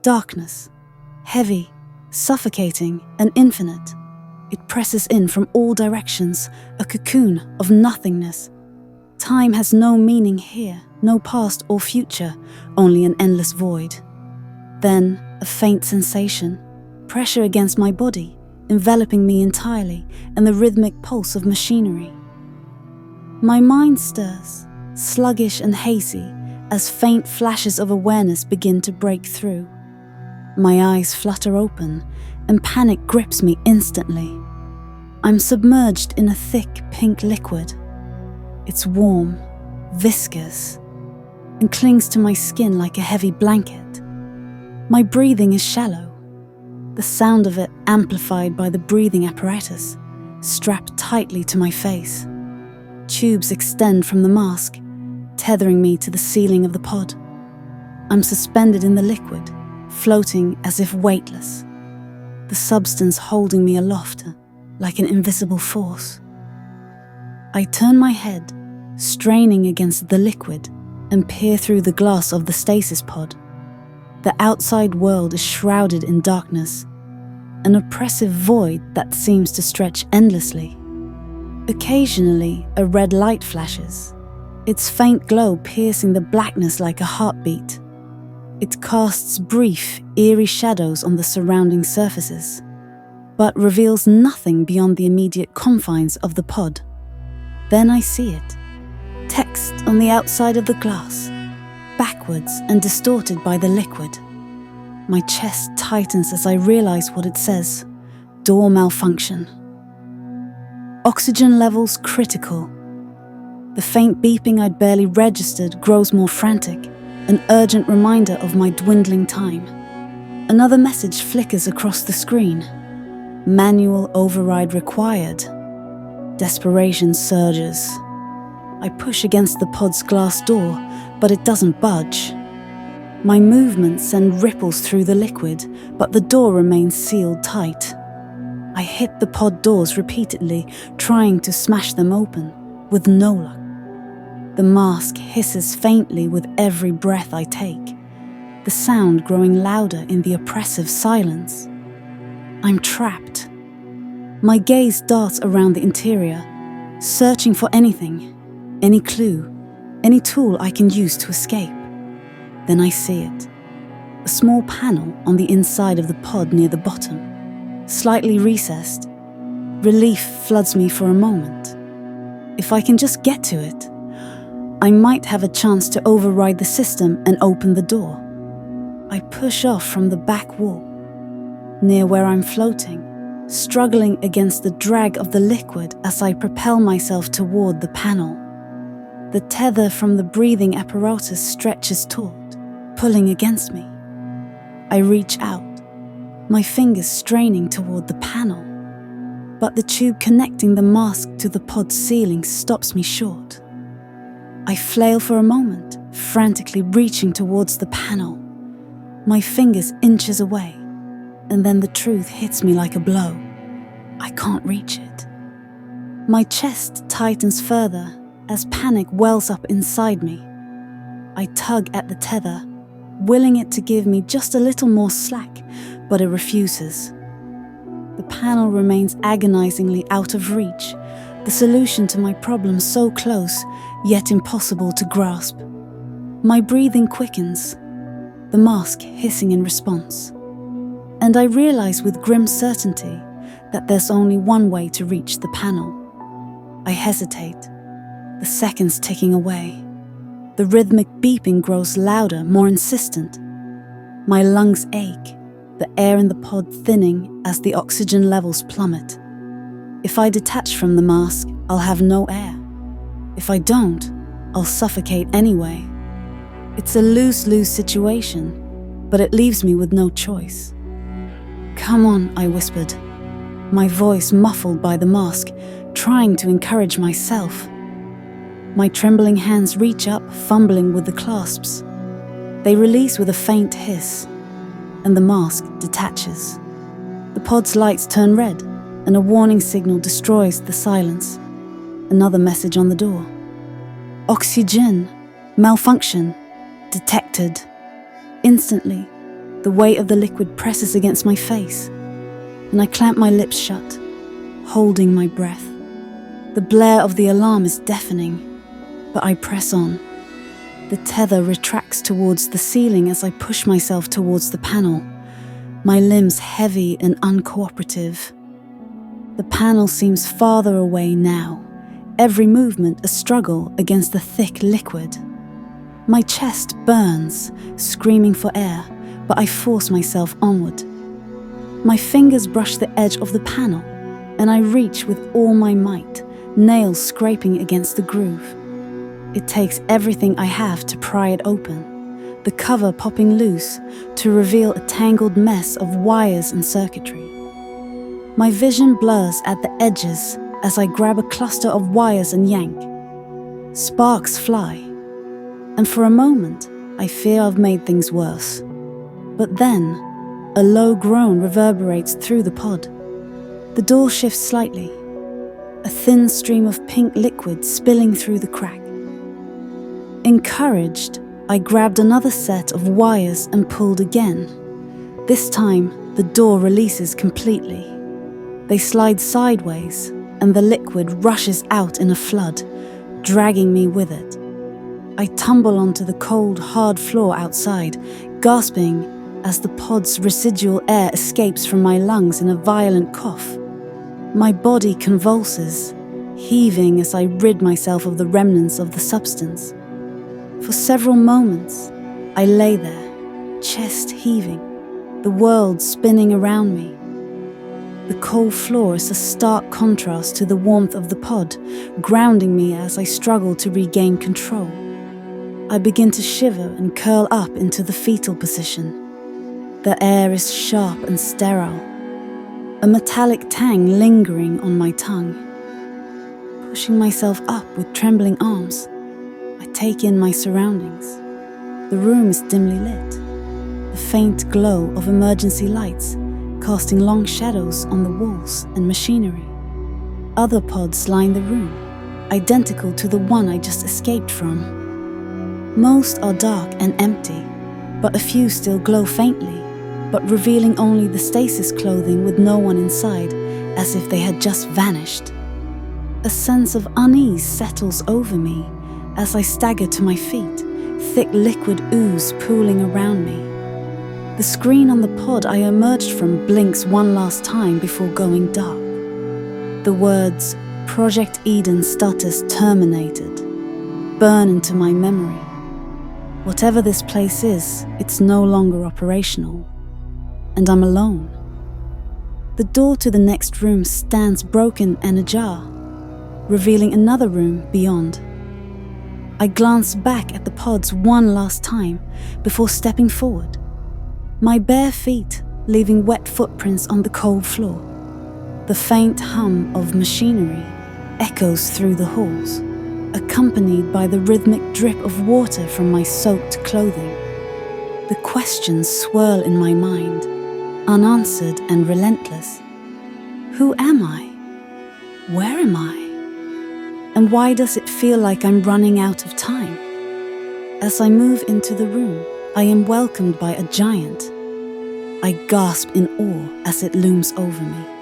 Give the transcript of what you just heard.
Darkness, heavy, suffocating, and infinite. It presses in from all directions, a cocoon of nothingness. Time has no meaning here, no past or future, only an endless void. Then, a faint sensation, pressure against my body, enveloping me entirely, and the rhythmic pulse of machinery. My mind stirs, sluggish and hazy, as faint flashes of awareness begin to break through. My eyes flutter open, and panic grips me instantly. I'm submerged in a thick pink liquid. It's warm, viscous, and clings to my skin like a heavy blanket. My breathing is shallow, the sound of it amplified by the breathing apparatus, strapped tightly to my face. Tubes extend from the mask, tethering me to the ceiling of the pod. I'm suspended in the liquid, floating as if weightless, the substance holding me aloft like an invisible force. I turn my head, straining against the liquid, and peer through the glass of the stasis pod. The outside world is shrouded in darkness, an oppressive void that seems to stretch endlessly. Occasionally, a red light flashes, its faint glow piercing the blackness like a heartbeat. It casts brief, eerie shadows on the surrounding surfaces, but reveals nothing beyond the immediate confines of the pod. Then I see it. Text on the outside of the glass, backwards and distorted by the liquid. My chest tightens as I realize what it says. Door malfunction. Oxygen levels critical. The faint beeping I'd barely registered grows more frantic, an urgent reminder of my dwindling time. Another message flickers across the screen. Manual override required. Desperation surges. I push against the pod's glass door, but it doesn't budge. My movements send ripples through the liquid, but the door remains sealed tight. I hit the pod doors repeatedly, trying to smash them open, with no luck. The mask hisses faintly with every breath I take, the sound growing louder in the oppressive silence. I'm trapped. My gaze darts around the interior, searching for anything, any clue, any tool I can use to escape. Then I see it. A small panel on the inside of the pod near the bottom, slightly recessed. Relief floods me for a moment. If I can just get to it, I might have a chance to override the system and open the door. I push off from the back wall, near where I'm floating, struggling against the drag of the liquid as I propel myself toward the panel. The tether from the breathing apparatus stretches taut, pulling against me. I reach out, my fingers straining toward the panel, but the tube connecting the mask to the pod's ceiling stops me short. I flail for a moment, frantically reaching towards the panel. My fingers inches away, and then the truth hits me like a blow. I can't reach it. My chest tightens further as panic wells up inside me. I tug at the tether, willing it to give me just a little more slack, but it refuses. The panel remains agonizingly out of reach, the solution to my problem so close, yet impossible to grasp. My breathing quickens, the mask hissing in response. And I realize with grim certainty that there's only one way to reach the panel. I hesitate, the seconds ticking away. The rhythmic beeping grows louder, more insistent. My lungs ache, the air in the pod thinning as the oxygen levels plummet. If I detach from the mask, I'll have no air. If I don't, I'll suffocate anyway. It's a lose-lose situation, but it leaves me with no choice. "Come on," I whispered, my voice muffled by the mask, trying to encourage myself. My trembling hands reach up, fumbling with the clasps. They release with a faint hiss, and the mask detaches. The pod's lights turn red, and a warning signal destroys the silence. Another message on the door. Oxygen, malfunction, detected. Instantly, The weight of the liquid presses against my face, and I clamp my lips shut, holding my breath. The blare of the alarm is deafening, but I press on. The tether retracts towards the ceiling as I push myself towards the panel, my limbs heavy and uncooperative. The panel seems farther away now, every movement a struggle against the thick liquid. My chest burns, screaming for air, but I force myself onward. My fingers brush the edge of the panel, and I reach with all my might, nails scraping against the groove. It takes everything I have to pry it open, the cover popping loose to reveal a tangled mess of wires and circuitry. My vision blurs at the edges as I grab a cluster of wires and yank. Sparks fly, and for a moment I fear I've made things worse. But then, a low groan reverberates through the pod. The door shifts slightly, a thin stream of pink liquid spilling through the crack. Encouraged, I grabbed another set of wires and pulled again. This time, the door releases completely. They slide sideways, and the liquid rushes out in a flood, dragging me with it. I tumble onto the cold, hard floor outside, gasping as the pod's residual air escapes from my lungs in a violent cough. My body convulses, heaving as I rid myself of the remnants of the substance. For several moments, I lay there, chest heaving, the world spinning around me. The cold floor is a stark contrast to the warmth of the pod, grounding me as I struggle to regain control. I begin to shiver and curl up into the fetal position. The air is sharp and sterile, a metallic tang lingering on my tongue. Pushing myself up with trembling arms, I take in my surroundings. The room is dimly lit, the faint glow of emergency lights casting long shadows on the walls and machinery. Other pods line the room, identical to the one I just escaped from. Most are dark and empty, but a few still glow faintly, but revealing only the stasis clothing with no one inside, as if they had just vanished. A sense of unease settles over me as I stagger to my feet, thick liquid ooze pooling around me. The screen on the pod I emerged from blinks one last time before going dark. The words, Project Eden status terminated, burn into my memory. Whatever this place is, it's no longer operational. And I'm alone. The door to the next room stands broken and ajar, revealing another room beyond. I glance back at the pods one last time before stepping forward, my bare feet leaving wet footprints on the cold floor. The faint hum of machinery echoes through the halls, accompanied by the rhythmic drip of water from my soaked clothing. The questions swirl in my mind, unanswered and relentless. Who am I? Where am I? And why does it feel like I'm running out of time? As I move into the room, I am welcomed by a giant. I gasp in awe as it looms over me.